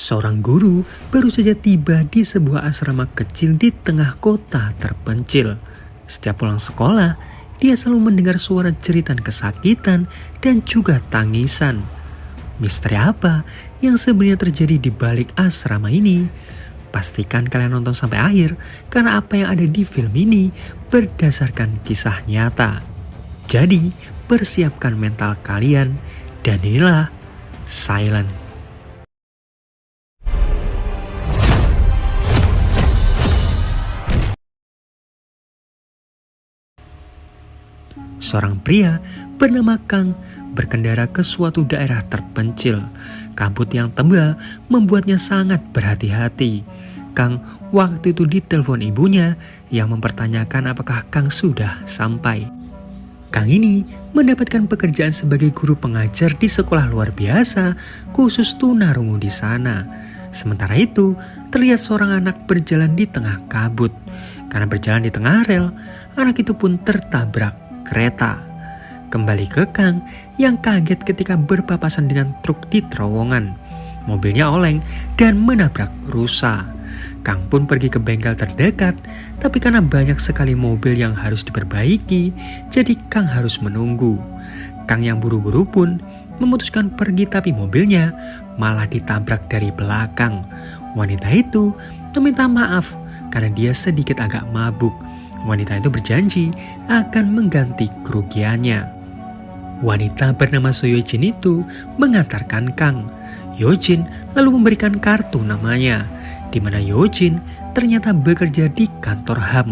Seorang guru baru saja tiba di sebuah asrama kecil di tengah kota terpencil. Setiap pulang sekolah, dia selalu mendengar suara jeritan kesakitan dan juga tangisan. Misteri apa yang sebenarnya terjadi di balik asrama ini? Pastikan kalian nonton sampai akhir, karena apa yang ada di film ini berdasarkan kisah nyata. Jadi, persiapkan mental kalian, dan inilah Silent. Seorang pria bernama Kang berkendara ke suatu daerah terpencil. Kabut yang tebal membuatnya sangat berhati-hati. Kang waktu itu ditelepon ibunya yang mempertanyakan apakah Kang sudah sampai. Kang ini mendapatkan pekerjaan sebagai guru pengajar di sekolah luar biasa khusus tunarungu di sana. Sementara itu, terlihat seorang anak berjalan di tengah kabut. Karena berjalan di tengah rel, anak itu pun tertabrak kereta. Kembali ke Kang yang kaget ketika berpapasan dengan truk di terowongan. Mobilnya oleng dan menabrak rusa. Kang pun pergi ke bengkel terdekat, tapi karena banyak sekali mobil yang harus diperbaiki, jadi Kang harus menunggu. Kang yang buru-buru pun memutuskan pergi, tapi mobilnya malah ditabrak dari belakang. Wanita itu meminta maaf karena dia sedikit agak mabuk. Wanita itu berjanji akan mengganti kerugiannya. Wanita bernama Soyojin itu mengantarkan Kang. Yojin lalu memberikan kartu namanya, di mana Yojin ternyata bekerja di kantor HAM.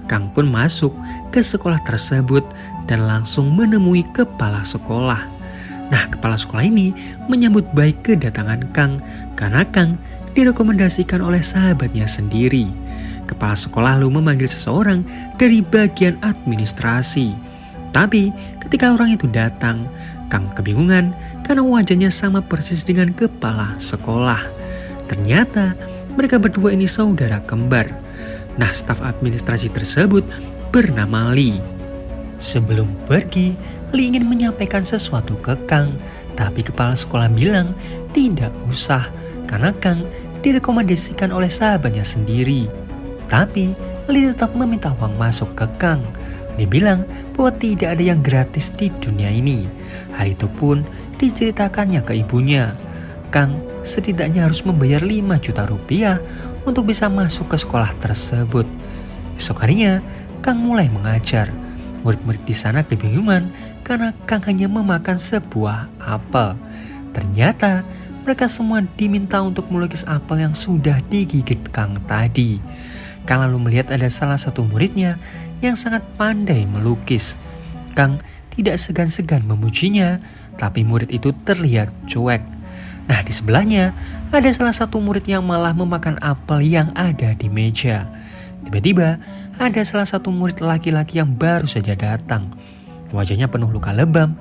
Kang pun masuk ke sekolah tersebut dan langsung menemui kepala sekolah. Nah, kepala sekolah ini menyambut baik kedatangan Kang karena Kang direkomendasikan oleh sahabatnya sendiri. Kepala sekolah lalu memanggil seseorang dari bagian administrasi. Tapi ketika orang itu datang, Kang kebingungan karena wajahnya sama persis dengan kepala sekolah. Ternyata mereka berdua ini saudara kembar. Nah, staf administrasi tersebut bernama Lee. Sebelum pergi, Lee ingin menyampaikan sesuatu ke Kang, tapi kepala sekolah bilang tidak usah karena Kang direkomendasikan oleh sahabatnya sendiri. Tapi Lee tetap meminta uang masuk ke Kang. Lee bilang bahwa tidak ada yang gratis di dunia ini. Hal itu pun diceritakannya ke ibunya. Kang setidaknya harus membayar 5 juta rupiah untuk bisa masuk ke sekolah tersebut. Esok harinya, Kang mulai mengajar. Murid-murid di sana kebingungan karena Kang hanya memakan sebuah apel. Ternyata mereka semua diminta untuk melukis apel yang sudah digigit Kang tadi. Kang lalu melihat ada salah satu muridnya yang sangat pandai melukis. Kang tidak segan-segan memujinya, tapi murid itu terlihat cuek. Nah, di sebelahnya ada salah satu murid yang malah memakan apel yang ada di meja. Tiba-tiba ada salah satu murid laki-laki yang baru saja datang. Wajahnya penuh luka lebam.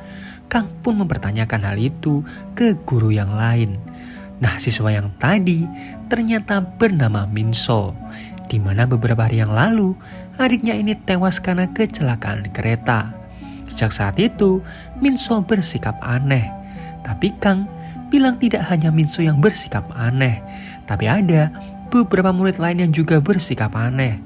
Kang pun mempertanyakan hal itu ke guru yang lain. Nah, siswa yang tadi ternyata bernama Minso, di mana beberapa hari yang lalu adiknya ini tewas karena kecelakaan kereta. Sejak saat itu, Minso bersikap aneh. Tapi Kang bilang tidak hanya Minso yang bersikap aneh, tapi ada beberapa murid lain yang juga bersikap aneh.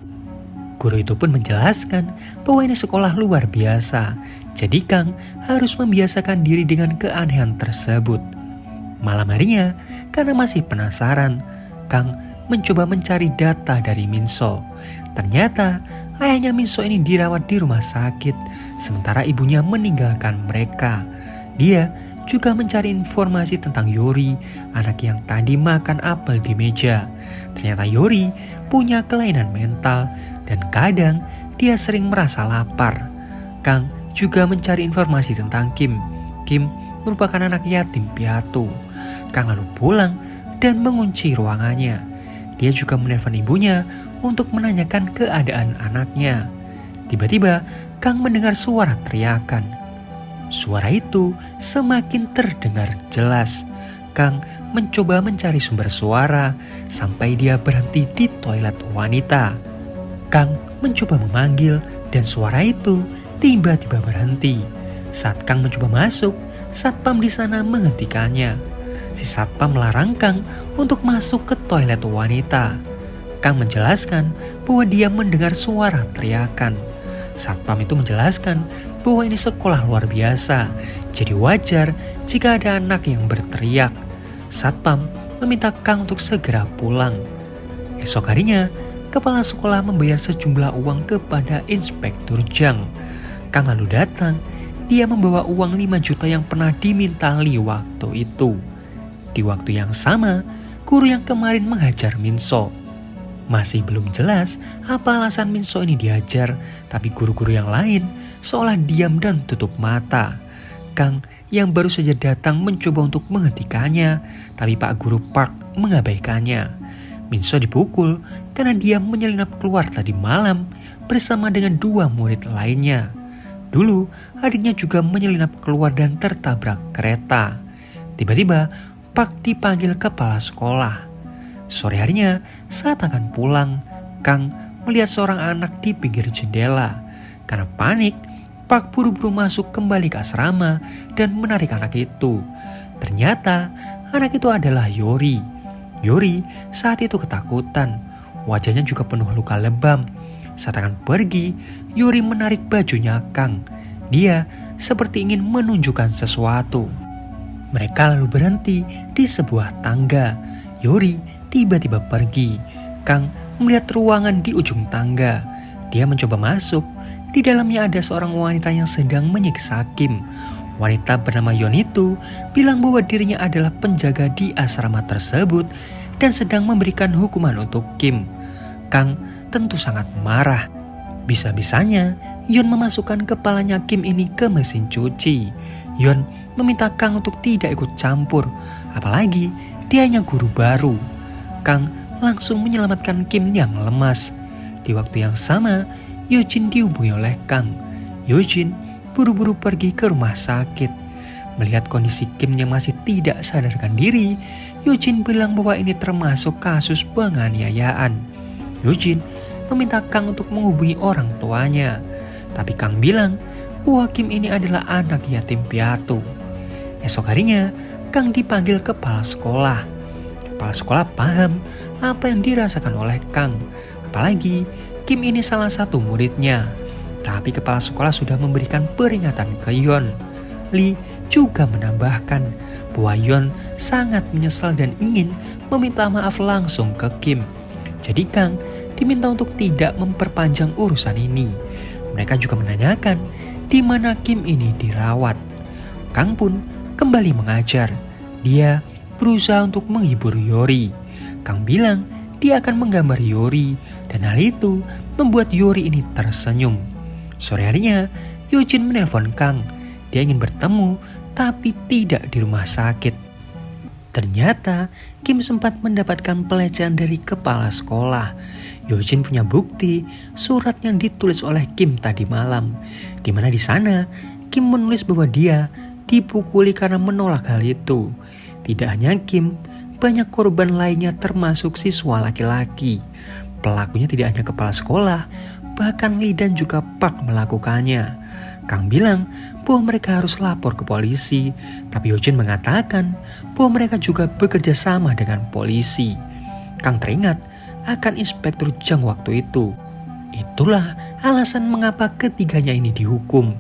Guru itu pun menjelaskan bahwa ini sekolah luar biasa, jadi Kang harus membiasakan diri dengan keanehan tersebut. Malam harinya, karena masih penasaran, Kang mencoba mencari data dari Minso. Ternyata ayahnya Minso ini dirawat di rumah sakit, sementara ibunya meninggalkan mereka. Dia juga mencari informasi tentang Yori, anak yang tadi makan apel di meja. Ternyata Yori punya kelainan mental dan kadang dia sering merasa lapar. Kang juga mencari informasi tentang Kim. Kim merupakan anak yatim piatu. Kang lalu pulang dan mengunci ruangannya. Dia juga menelpon ibunya untuk menanyakan keadaan anaknya. Tiba-tiba Kang mendengar suara teriakan. Suara itu semakin terdengar jelas. Kang mencoba mencari sumber suara sampai dia berhenti di toilet wanita. Kang mencoba memanggil dan suara itu tiba-tiba berhenti. Saat Kang mencoba masuk, satpam di sana menghentikannya. Si satpam melarang Kang untuk masuk ke toilet wanita. Kang menjelaskan bahwa dia mendengar suara teriakan. Satpam itu menjelaskan bahwa ini sekolah luar biasa, jadi wajar jika ada anak yang berteriak. Satpam meminta Kang untuk segera pulang. Esok harinya, kepala sekolah membayar sejumlah uang kepada Inspektur Jang. Kang lalu datang, dia membawa uang 5 juta yang pernah diminta Lee waktu itu. Di waktu yang sama, guru yang kemarin menghajar Minso. Masih belum jelas apa alasan Minso ini dihajar, tapi guru-guru yang lain seolah diam dan tutup mata. Kang yang baru saja datang mencoba untuk menghentikannya, tapi Pak Guru Park mengabaikannya. Minso dipukul karena dia menyelinap keluar tadi malam bersama dengan 2 murid lainnya. Dulu adiknya juga menyelinap keluar dan tertabrak kereta. Tiba-tiba Park dipanggil kepala sekolah. Sore harinya saat akan pulang, Kang melihat seorang anak di pinggir jendela. Karena panik, Park buru-buru masuk kembali ke asrama dan menarik anak itu. Ternyata anak itu adalah Yori. Yori saat itu ketakutan, wajahnya juga penuh luka lebam. Saat akan pergi, Yori menarik bajunya Kang. Dia seperti ingin menunjukkan sesuatu. Mereka lalu berhenti di sebuah tangga. Yori tiba-tiba pergi. Kang melihat ruangan di ujung tangga. Dia mencoba masuk. Di dalamnya ada seorang wanita yang sedang menyiksa Kim. Wanita bernama Yon itu bilang bahwa dirinya adalah penjaga di asrama tersebut dan sedang memberikan hukuman untuk Kim. Kang tentu sangat marah. Bisa-bisanya Yon memasukkan kepalanya Kim ini ke mesin cuci. Yon meminta Kang untuk tidak ikut campur, apalagi dia hanya guru baru. Kang langsung menyelamatkan Kim yang lemas. Di waktu yang sama, Yojin dihubungi oleh Kang. Yojin buru-buru pergi ke rumah sakit. Melihat kondisi Kim yang masih tidak sadarkan diri, Yojin bilang bahwa ini termasuk kasus penganiayaan. Yojin meminta Kang untuk menghubungi orang tuanya. Tapi Kang bilang bahwa Kim ini adalah anak yatim piatu. Esok harinya, Kang dipanggil kepala sekolah. Kepala sekolah paham apa yang dirasakan oleh Kang. Apalagi Kim ini salah satu muridnya. Tapi kepala sekolah sudah memberikan peringatan ke Yon. Lee juga menambahkan bahwa Yon sangat menyesal dan ingin meminta maaf langsung ke Kim. Jadi Kang diminta untuk tidak memperpanjang urusan ini. Mereka juga menanyakan di mana Kim ini dirawat. Kang pun kembali mengajar. Dia berusaha untuk menghibur Yori. Kang bilang dia akan menggambar Yori dan hal itu membuat Yori ini tersenyum. Sore harinya, Yojin menelpon Kang. Dia ingin bertemu tapi tidak di rumah sakit. Ternyata Kim sempat mendapatkan pelecehan dari kepala sekolah. Yojin punya bukti surat yang ditulis oleh Kim tadi malam, di mana di sana Kim menulis bahwa dia dipukuli karena menolak hal itu. Tidak hanya Kim, banyak korban lainnya termasuk siswa laki-laki. Pelakunya tidak hanya kepala sekolah, bahkan Lee dan juga Park melakukannya. Kang bilang bahwa mereka harus lapor ke polisi, tapi Yojin mengatakan bahwa mereka juga bekerja sama dengan polisi. Kang teringat akan Inspektur Jang waktu itu. Itulah alasan mengapa ketiganya ini dihukum.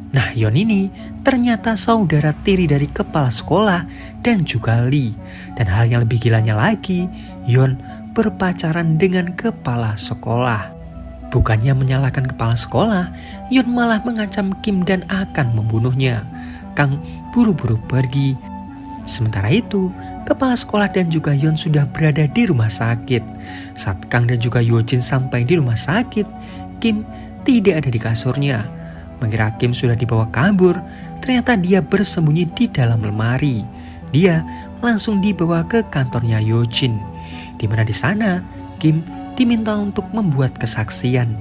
Nah, Yon ini ternyata saudara tiri dari kepala sekolah dan juga Lee. Dan hal yang lebih gilanya lagi, Yon berpacaran dengan kepala sekolah. Bukannya menyalahkan kepala sekolah, Yon malah mengancam Kim dan akan membunuhnya. Kang buru-buru pergi. Sementara itu, kepala sekolah dan juga Yon sudah berada di rumah sakit. Saat Kang dan juga Yojin sampai di rumah sakit, Kim tidak ada di kasurnya. Mengira Kim sudah dibawa kabur, ternyata dia bersembunyi di dalam lemari. Dia langsung dibawa ke kantornya Yojin, di mana di sana Kim diminta untuk membuat kesaksian.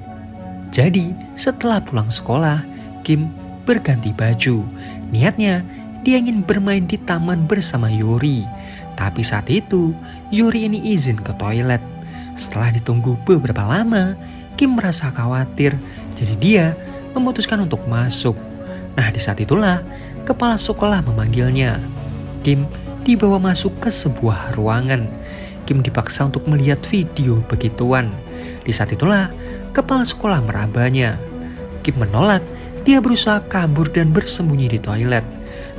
Jadi setelah pulang sekolah, Kim berganti baju. Niatnya dia ingin bermain di taman bersama Yori. Tapi saat itu Yori ini izin ke toilet. Setelah ditunggu beberapa lama, Kim merasa khawatir, jadi dia memutuskan untuk masuk. Nah, di saat itulah kepala sekolah memanggilnya. Kim dibawa masuk ke sebuah ruangan. Kim dipaksa untuk melihat video begituan. Di saat itulah kepala sekolah merabanya. Kim menolak, dia berusaha kabur dan bersembunyi di toilet.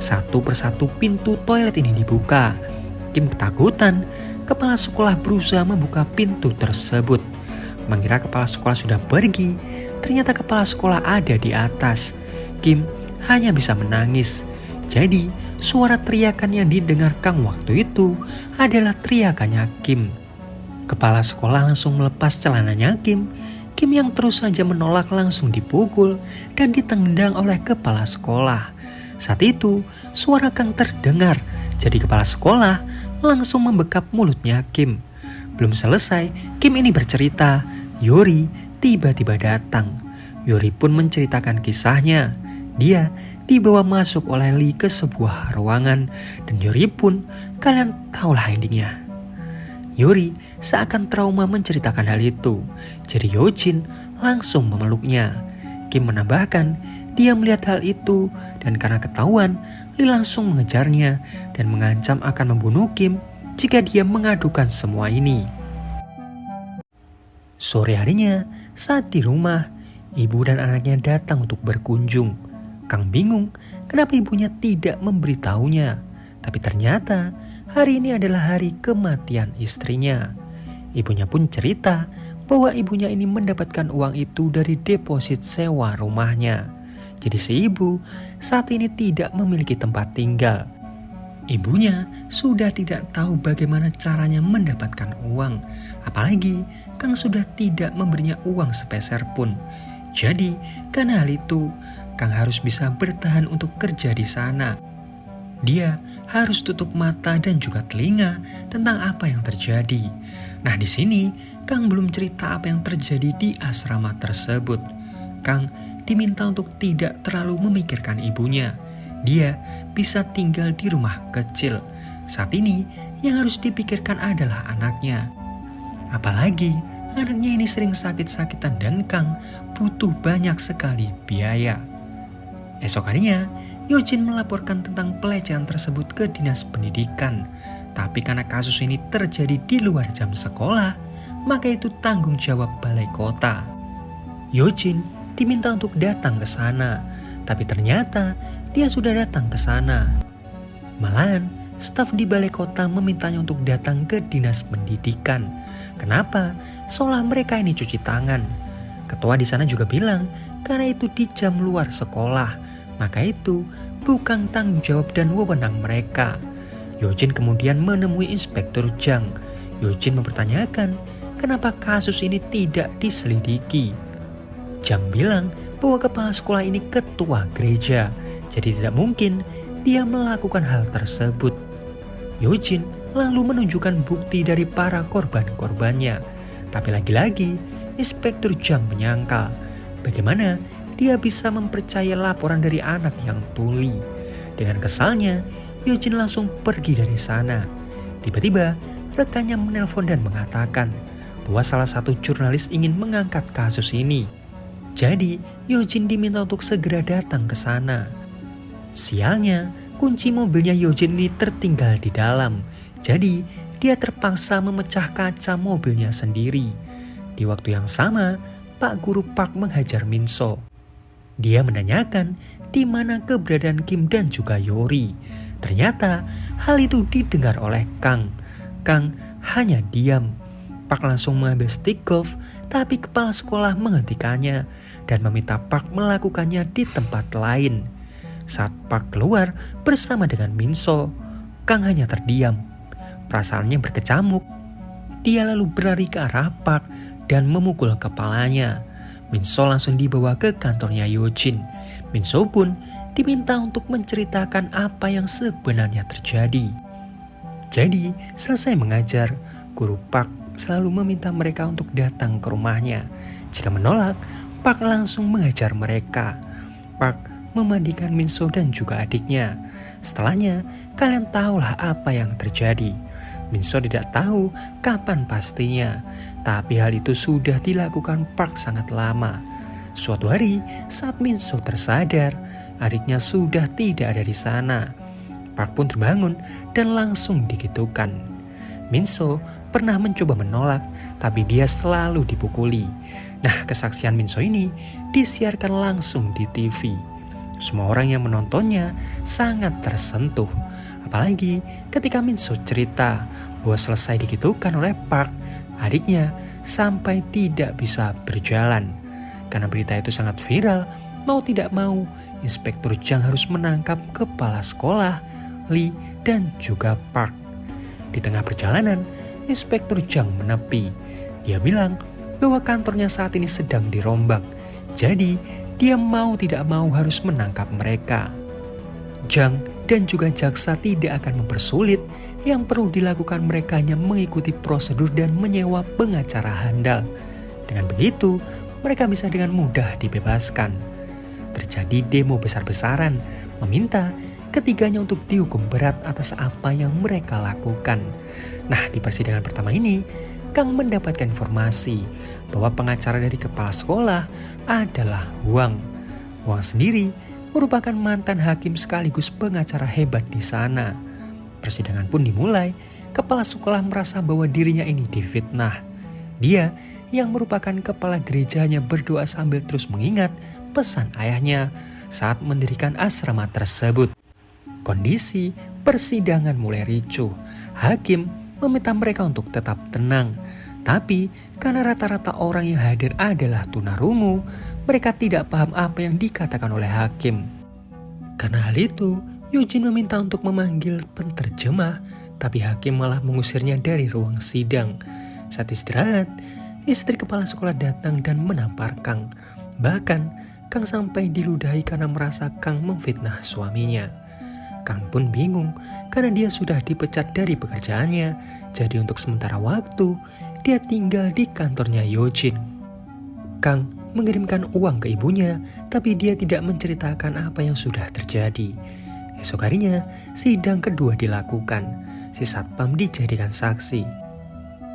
Satu persatu pintu toilet ini dibuka. Kim ketakutan, kepala sekolah berusaha membuka pintu tersebut. Mengira kepala sekolah sudah pergi, ternyata kepala sekolah ada di atas. Kim hanya bisa menangis. Jadi suara teriakan yang didengar Kang waktu itu adalah teriakannya Kim. Kepala sekolah langsung melepas celananya Kim. Kim yang terus saja menolak langsung dipukul dan ditendang oleh kepala sekolah. Saat itu suara Kang terdengar, jadi kepala sekolah langsung membekap mulutnya Kim. Belum selesai, Kim ini bercerita, Yori tiba-tiba datang. Yori pun menceritakan kisahnya. Dia dibawa masuk oleh Lee ke sebuah ruangan dan Yori pun, kalian tahulah endingnya. Yori seakan trauma menceritakan hal itu, jadi Yojin langsung memeluknya. Kim menambahkan, dia melihat hal itu dan karena ketahuan, Lee langsung mengejarnya dan mengancam akan membunuh Kim jika dia mengadukan semua ini. Sore harinya, saat di rumah, ibu dan anaknya datang untuk berkunjung. Kang bingung kenapa ibunya tidak memberitahunya, tapi ternyata hari ini adalah hari kematian istrinya. Ibunya pun cerita bahwa ibunya ini mendapatkan uang itu dari deposit sewa rumahnya. Jadi si ibu saat ini tidak memiliki tempat tinggal. Ibunya sudah tidak tahu bagaimana caranya mendapatkan uang. Apalagi Kang sudah tidak memberinya uang sepeser pun. Jadi karena hal itu Kang harus bisa bertahan untuk kerja di sana. Dia harus tutup mata dan juga telinga tentang apa yang terjadi. Nah di sini Kang belum cerita apa yang terjadi di asrama tersebut. Kang diminta untuk tidak terlalu memikirkan ibunya. Dia bisa tinggal di rumah kecil. Saat ini yang harus dipikirkan adalah anaknya. Apalagi anaknya ini sering sakit-sakitan dan Kang butuh banyak sekali biaya. Esok harinya, Yojin melaporkan tentang pelecehan tersebut ke dinas pendidikan. Tapi karena kasus ini terjadi di luar jam sekolah, maka itu tanggung jawab balai kota. Yojin diminta untuk datang ke sana, tapi ternyata dia sudah datang ke sana. Malahan, staf di balai kota memintanya untuk datang ke dinas pendidikan. Kenapa? Seolah mereka ini cuci tangan. Ketua di sana juga bilang, karena itu di jam luar sekolah. Maka itu bukan tanggung jawab dan wewenang mereka. Yojin kemudian menemui Inspektur Jang. Yojin mempertanyakan kenapa kasus ini tidak diselidiki. Jang bilang bahwa kepala sekolah ini ketua gereja, jadi tidak mungkin dia melakukan hal tersebut. Yojin lalu menunjukkan bukti dari para korban-korbannya. Tapi lagi-lagi Inspektur Jang menyangkal bagaimana dia bisa mempercayai laporan dari anak yang tuli. Dengan kesalnya, Yojin langsung pergi dari sana. Tiba-tiba, rekannya menelpon dan mengatakan bahwa salah satu jurnalis ingin mengangkat kasus ini. Jadi, Yojin diminta untuk segera datang ke sana. Sialnya, kunci mobilnya Yojin ini tertinggal di dalam. Jadi, dia terpaksa memecah kaca mobilnya sendiri. Di waktu yang sama, Pak Guru Park menghajar Minso. Dia menanyakan di mana keberadaan Kim dan juga Yori. Ternyata hal itu didengar oleh Kang. Kang hanya diam. Park langsung mengambil stick golf, tapi kepala sekolah menghentikannya dan meminta Park melakukannya di tempat lain. Saat Park keluar bersama dengan Minso, Kang hanya terdiam. Perasaannya berkecamuk. Dia lalu berlari ke arah Park dan memukul kepalanya. Minso langsung dibawa ke kantornya Yojin. Minso pun diminta untuk menceritakan apa yang sebenarnya terjadi. Jadi, selesai mengajar, Guru Park selalu meminta mereka untuk datang ke rumahnya. Jika menolak, Park langsung mengajar mereka. Park memandikan Minso dan juga adiknya. Setelahnya, kalian tahulah apa yang terjadi. Minso tidak tahu kapan pastinya, tapi hal itu sudah dilakukan Park sangat lama. Suatu hari, saat Minso tersadar, adiknya sudah tidak ada di sana. Park pun terbangun dan langsung digitukan. Minso pernah mencoba menolak, tapi dia selalu dipukuli. Nah, kesaksian Minso ini disiarkan langsung di TV. Semua orang yang menontonnya sangat tersentuh. Apalagi ketika Minso cerita bahwa selesai digitukan oleh Park, adiknya sampai tidak bisa berjalan. Karena berita itu sangat viral, mau tidak mau, Inspektur Jang harus menangkap kepala sekolah, Lee, dan juga Park. Di tengah perjalanan, Inspektur Jang menepi. Dia bilang bahwa kantornya saat ini sedang dirombak. Jadi, dia mau tidak mau harus menangkap mereka. Jang dan juga jaksa tidak akan mempersulit. Yang perlu dilakukan mereka hanya mengikuti prosedur dan menyewa pengacara handal. Dengan begitu, mereka bisa dengan mudah dibebaskan. Terjadi demo besar-besaran meminta ketiganya untuk dihukum berat atas apa yang mereka lakukan. Nah, di persidangan pertama ini, Kang mendapatkan informasi bahwa pengacara dari kepala sekolah adalah Wang. Wang sendiri merupakan mantan hakim sekaligus pengacara hebat di sana. Persidangan pun dimulai, kepala sekolah merasa bahwa dirinya ini difitnah. Dia yang merupakan kepala gerejanya berdoa sambil terus mengingat pesan ayahnya saat mendirikan asrama tersebut. Kondisi persidangan mulai ricuh. Hakim meminta mereka untuk tetap tenang. Tapi karena rata-rata orang yang hadir adalah tunarungu, mereka tidak paham apa yang dikatakan oleh hakim. Karena hal itu, Eugene meminta untuk memanggil penterjemah, tapi hakim malah mengusirnya dari ruang sidang. Saat istirahat, istri kepala sekolah datang dan menampar Kang. Bahkan, Kang sampai diludahi karena merasa Kang memfitnah suaminya. Kang pun bingung karena dia sudah dipecat dari pekerjaannya. Jadi untuk sementara waktu, dia tinggal di kantornya Eugene. Kang mengirimkan uang ke ibunya, tapi dia tidak menceritakan apa yang sudah terjadi. Esok harinya, sidang kedua dilakukan. Si satpam dijadikan saksi.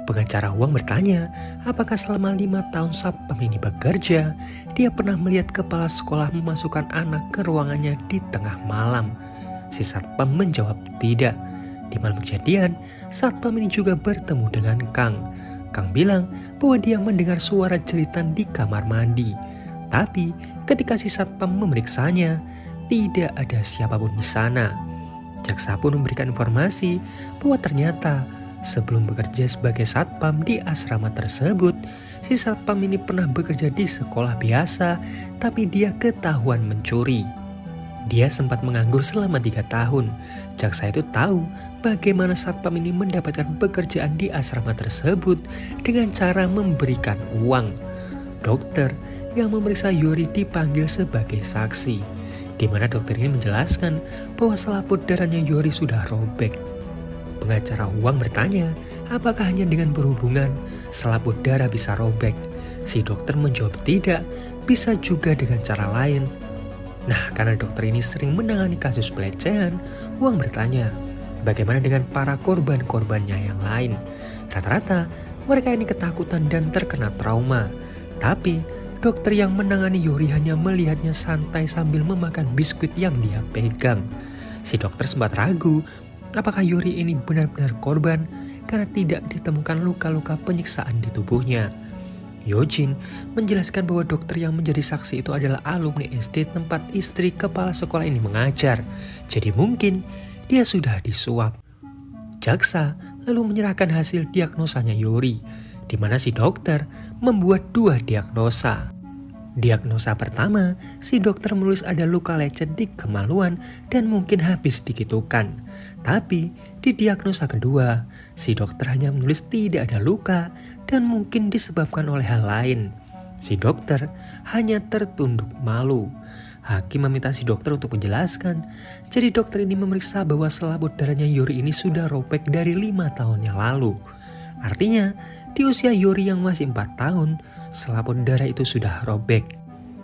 Pengacara Wang bertanya, apakah selama 5 tahun satpam ini bekerja, dia pernah melihat kepala sekolah memasukkan anak ke ruangannya di tengah malam. Si satpam menjawab tidak. Di malam kejadian, satpam ini juga bertemu dengan Kang. Kang bilang bahwa dia mendengar suara jeritan di kamar mandi. Tapi ketika si satpam memeriksanya, tidak ada siapapun di sana. Jaksa pun memberikan informasi bahwa ternyata sebelum bekerja sebagai satpam di asrama tersebut, si satpam ini pernah bekerja di sekolah biasa, tapi dia ketahuan mencuri. Dia sempat menganggur selama 3 tahun. Jaksa itu tahu bagaimana satpam ini mendapatkan pekerjaan di asrama tersebut dengan cara memberikan uang. Dokter yang memeriksa Yori dipanggil sebagai saksi, di mana dokter ini menjelaskan bahwa selaput darahnya Yori sudah robek. Pengacara Wang bertanya, apakah hanya dengan berhubungan selaput darah bisa robek? Si dokter menjawab tidak, bisa juga dengan cara lain. Nah, karena dokter ini sering menangani kasus pelecehan, Wang bertanya, bagaimana dengan para korban-korbannya yang lain? Rata-rata, mereka ini ketakutan dan terkena trauma. Tapi, dokter yang menangani Yori hanya melihatnya santai sambil memakan biskuit yang dia pegang. Si dokter sempat ragu, apakah Yori ini benar-benar korban karena tidak ditemukan luka-luka penyiksaan di tubuhnya. Eugene menjelaskan bahwa dokter yang menjadi saksi itu adalah alumni SD tempat istri kepala sekolah ini mengajar. Jadi mungkin dia sudah disuap. Jaksa lalu menyerahkan hasil diagnosanya Yori, di mana si dokter membuat 2 diagnosa. Diagnosa pertama, si dokter menulis ada luka lecet di kemaluan dan mungkin habis digitukan. Tapi di diagnosa kedua, si dokter hanya menulis tidak ada luka dan mungkin disebabkan oleh hal lain. Si dokter hanya tertunduk malu. Hakim meminta si dokter untuk menjelaskan. Jadi dokter ini memeriksa bahwa selaput darahnya Yori ini sudah robek dari 5 tahun yang lalu. Artinya, di usia Yori yang masih 4 tahun, selaput darah itu sudah robek.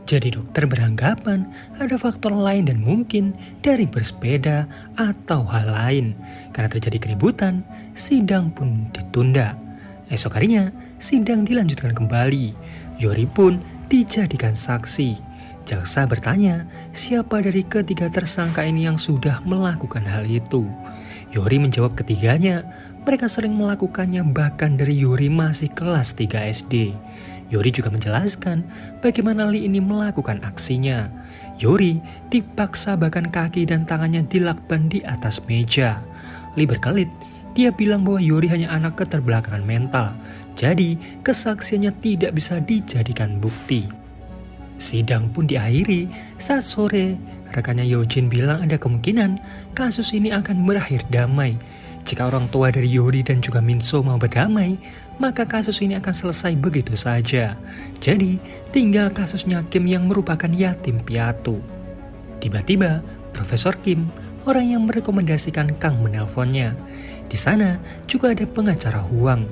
Jadi dokter beranggapan ada faktor lain dan mungkin dari bersepeda atau hal lain. Karena terjadi keributan, sidang pun ditunda. Esok harinya, sidang dilanjutkan kembali. Yori pun dijadikan saksi. Jaksa bertanya, siapa dari ketiga tersangka ini yang sudah melakukan hal itu? Yori menjawab ketiganya, mereka sering melakukannya bahkan dari Yori masih kelas 3 SD. Yori juga menjelaskan bagaimana Lee ini melakukan aksinya. Yori dipaksa bahkan kaki dan tangannya dilakban di atas meja. Lee berkelit, dia bilang bahwa Yori hanya anak keterbelakangan mental, jadi kesaksiannya tidak bisa dijadikan bukti. Sidang pun diakhiri saat sore. Rekannya Yojin bilang ada kemungkinan kasus ini akan berakhir damai. Jika orang tua dari Yori dan juga Minso mau berdamai, maka kasus ini akan selesai begitu saja. Jadi, tinggal kasusnya Kim yang merupakan yatim piatu. Tiba-tiba, Profesor Kim, orang yang merekomendasikan Kang menelponnya. Di sana juga ada pengacara Huang.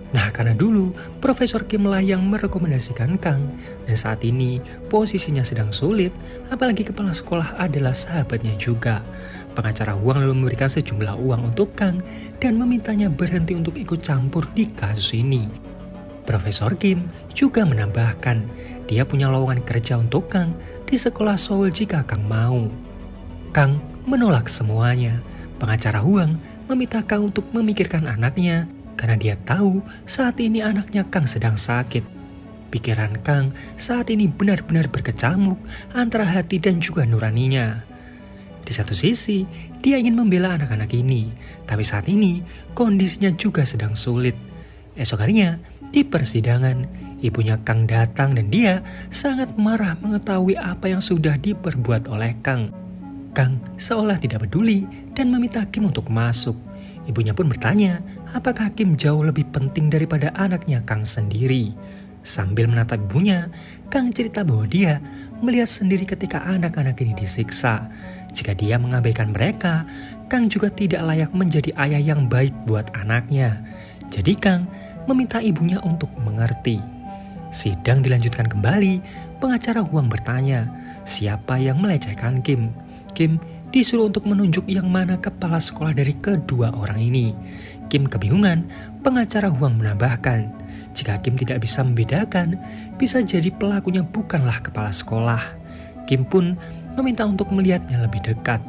Nah, karena dulu Profesor Kim lah yang merekomendasikan Kang, dan saat ini posisinya sedang sulit, apalagi kepala sekolah adalah sahabatnya juga. Pengacara Huang lalu memberikan sejumlah uang untuk Kang dan memintanya berhenti untuk ikut campur di kasus ini. Profesor Kim juga menambahkan, dia punya lowongan kerja untuk Kang di sekolah Seoul jika Kang mau. Kang menolak semuanya. Pengacara Huang meminta Kang untuk memikirkan anaknya, karena dia tahu saat ini anaknya Kang sedang sakit. Pikiran Kang saat ini benar-benar berkecamuk antara hati dan juga nuraninya. Di satu sisi, dia ingin membela anak-anak ini, tapi saat ini kondisinya juga sedang sulit. Esok harinya, di persidangan, ibunya Kang datang dan dia sangat marah mengetahui apa yang sudah diperbuat oleh Kang. Kang seolah tidak peduli dan meminta Kim untuk masuk. Ibunya pun bertanya, apakah Kim jauh lebih penting daripada anaknya Kang sendiri? Sambil menatap ibunya, Kang cerita bahwa dia melihat sendiri ketika anak-anak ini disiksa. Jika dia mengabaikan mereka, Kang juga tidak layak menjadi ayah yang baik buat anaknya. Jadi Kang meminta ibunya untuk mengerti. Sidang dilanjutkan kembali, pengacara Huang bertanya, siapa yang melecehkan Kim? Kim disuruh untuk menunjuk yang mana kepala sekolah dari kedua orang ini. Kim kebingungan, pengacara Huang menambahkan, jika Kim tidak bisa membedakan, bisa jadi pelakunya bukanlah kepala sekolah. Kim pun meminta untuk melihatnya lebih dekat.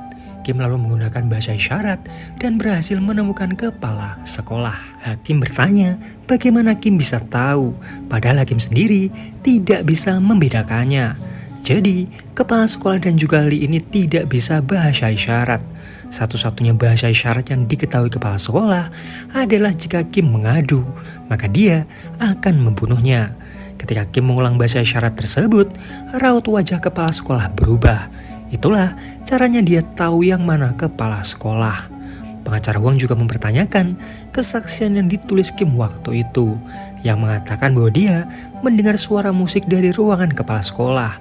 Kim lalu menggunakan bahasa isyarat dan berhasil menemukan kepala sekolah. Hakim bertanya, bagaimana Kim bisa tahu, padahal Hakim sendiri tidak bisa membedakannya. Jadi, kepala sekolah dan juga Lee ini tidak bisa bahasa isyarat. Satu-satunya bahasa isyarat yang diketahui kepala sekolah adalah jika Kim mengadu, maka dia akan membunuhnya. Ketika Kim mengulang bahasa isyarat tersebut, raut wajah kepala sekolah berubah. Itulah caranya dia tahu yang mana kepala sekolah. Pengacara Huang juga mempertanyakan kesaksian yang ditulis Kim waktu itu, yang mengatakan bahwa dia mendengar suara musik dari ruangan kepala sekolah.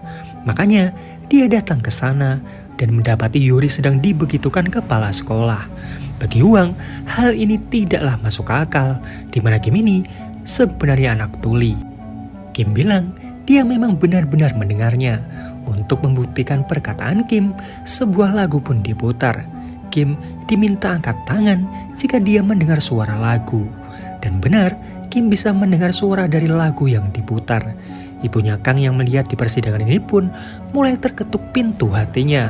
Makanya dia datang ke sana dan mendapati Yori sedang dibegitukan kepala sekolah. Bagi Huang, hal ini tidaklah masuk akal, di mana Kim ini sebenarnya anak tuli. Kim bilang dia memang benar-benar mendengarnya. Untuk membuktikan perkataan Kim, sebuah lagu pun diputar. Kim diminta angkat tangan jika dia mendengar suara lagu. Dan benar, Kim bisa mendengar suara dari lagu yang diputar. Ibunya Kang yang melihat di persidangan ini pun mulai terketuk pintu hatinya.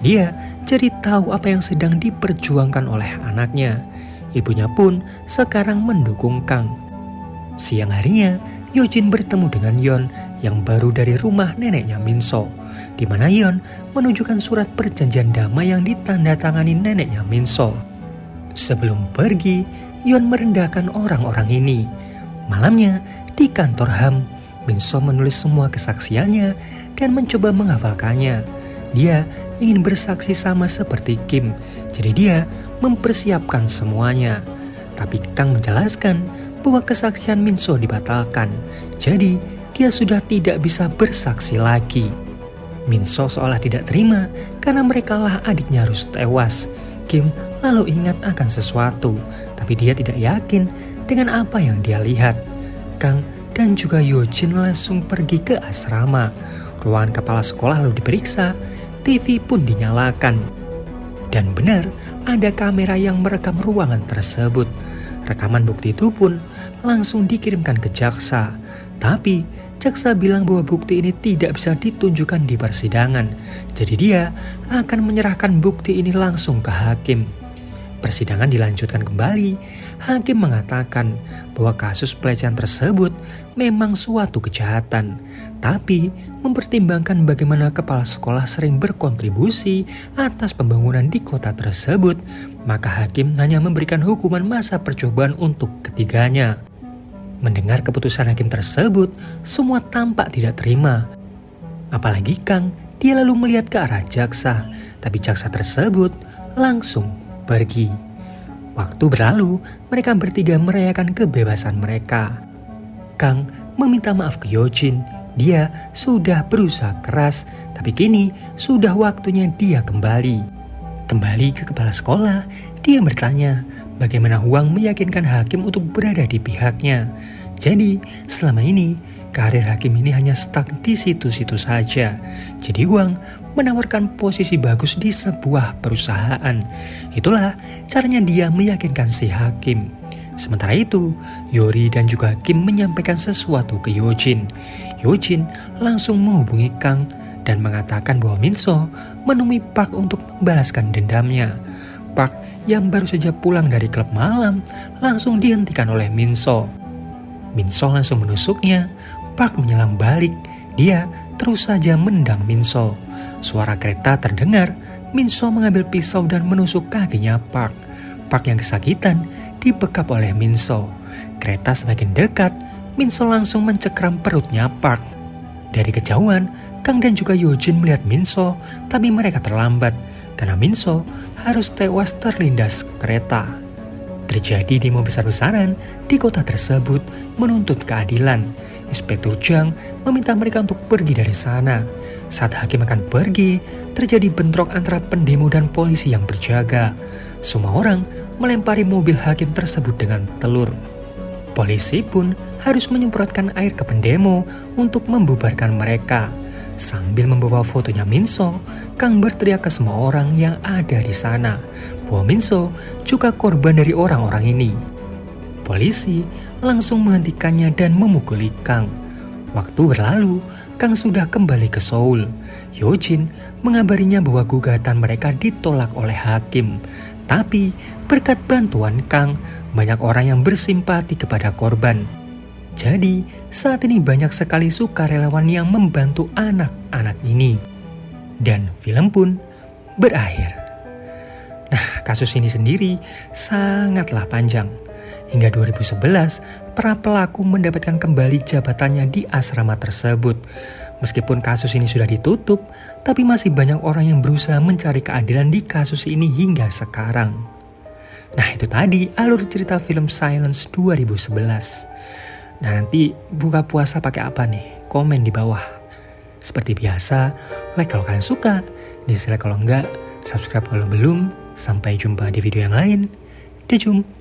Dia jadi tahu apa yang sedang diperjuangkan oleh anaknya. Ibunya pun sekarang mendukung Kang. Siang harinya, Yojin bertemu dengan Yeon yang baru dari rumah neneknya Minso, di mana Yeon menunjukkan surat perjanjian damai yang ditandatangani neneknya Minso. Sebelum pergi, Yeon merendahkan orang-orang ini. Malamnya, di kantor HAM, Minso menulis semua kesaksiannya dan mencoba menghafalkannya. Dia ingin bersaksi sama seperti Kim, jadi dia mempersiapkan semuanya. Tapi Kang menjelaskan bahwa kesaksian Minso dibatalkan, jadi dia sudah tidak bisa bersaksi lagi. Minso seolah tidak terima karena merekalah adiknya harus tewas. Kim lalu ingat akan sesuatu, tapi dia tidak yakin dengan apa yang dia lihat. Kang dan juga Yojin langsung pergi ke asrama. Ruangan kepala sekolah lalu diperiksa, TV pun dinyalakan. Dan benar, ada kamera yang merekam ruangan tersebut. Rekaman bukti itu pun langsung dikirimkan ke jaksa. Tapi jaksa bilang bahwa bukti ini tidak bisa ditunjukkan di persidangan. Jadi dia akan menyerahkan bukti ini langsung ke hakim. Persidangan dilanjutkan kembali. Hakim mengatakan bahwa kasus pelecehan tersebut memang suatu kejahatan, tapi mempertimbangkan bagaimana kepala sekolah sering berkontribusi atas pembangunan di kota tersebut, maka hakim hanya memberikan hukuman masa percobaan untuk ketiganya. Mendengar keputusan hakim tersebut, semua tampak tidak terima. Apalagi Kang, dia lalu melihat ke arah jaksa, tapi jaksa tersebut langsung pergi. Waktu berlalu, mereka bertiga merayakan kebebasan mereka. Kang meminta maaf ke Yojin. Dia sudah berusaha keras, tapi kini sudah waktunya dia kembali. Kembali ke kepala sekolah, dia bertanya bagaimana Hwang meyakinkan hakim untuk berada di pihaknya. Jadi, selama ini karir hakim ini hanya stuck di situ-situ saja. Jadi Hwang menawarkan posisi bagus di sebuah perusahaan. Itulah caranya dia meyakinkan si hakim. Sementara itu, Yori dan juga Kim menyampaikan sesuatu ke Yojin. Yojin langsung menghubungi Kang dan mengatakan bahwa Minso menemui Park untuk membalaskan dendamnya. Park yang baru saja pulang dari klub malam langsung dihentikan oleh Minso. Minso langsung menusuknya. Park menyelam balik. Dia terus saja menendang Minso. Suara kereta terdengar. Minso mengambil pisau dan menusuk kakinya Park. Park yang kesakitan dibekap oleh Minso. Kereta semakin dekat. Minso langsung mencekram perutnya Park. Dari kejauhan, Kang dan juga Yojin melihat Minso, tapi mereka terlambat karena Minso harus tewas terlindas kereta. Terjadi demo besar-besaran di kota tersebut menuntut keadilan. Inspektur Jang meminta mereka untuk pergi dari sana. Saat hakim akan pergi, terjadi bentrok antara pendemo dan polisi yang berjaga. Semua orang melempari mobil hakim tersebut dengan telur. Polisi pun harus menyemprotkan air ke pendemo untuk membubarkan mereka. Sambil membawa fotonya Minso, Kang berteriak ke semua orang yang ada di sana bahwa Minso juga korban dari orang-orang ini. Polisi langsung menghentikannya dan memukuli Kang. Waktu berlalu, Kang sudah kembali ke Seoul. Yojin mengabarinya bahwa gugatan mereka ditolak oleh hakim. Tapi berkat bantuan Kang, banyak orang yang bersimpati kepada korban. Jadi, saat ini banyak sekali sukarelawan yang membantu anak-anak ini. Dan film pun berakhir. Nah, kasus ini sendiri sangatlah panjang. Hingga 2011, para pelaku mendapatkan kembali jabatannya di asrama tersebut. Meskipun kasus ini sudah ditutup, tapi masih banyak orang yang berusaha mencari keadilan di kasus ini hingga sekarang. Nah, itu tadi alur cerita film Silence 2011. Nah, nanti buka puasa pakai apa nih? Komen di bawah. Seperti biasa, like kalau kalian suka, dislike kalau enggak, subscribe kalau belum. Sampai jumpa di video yang lain. Dejum.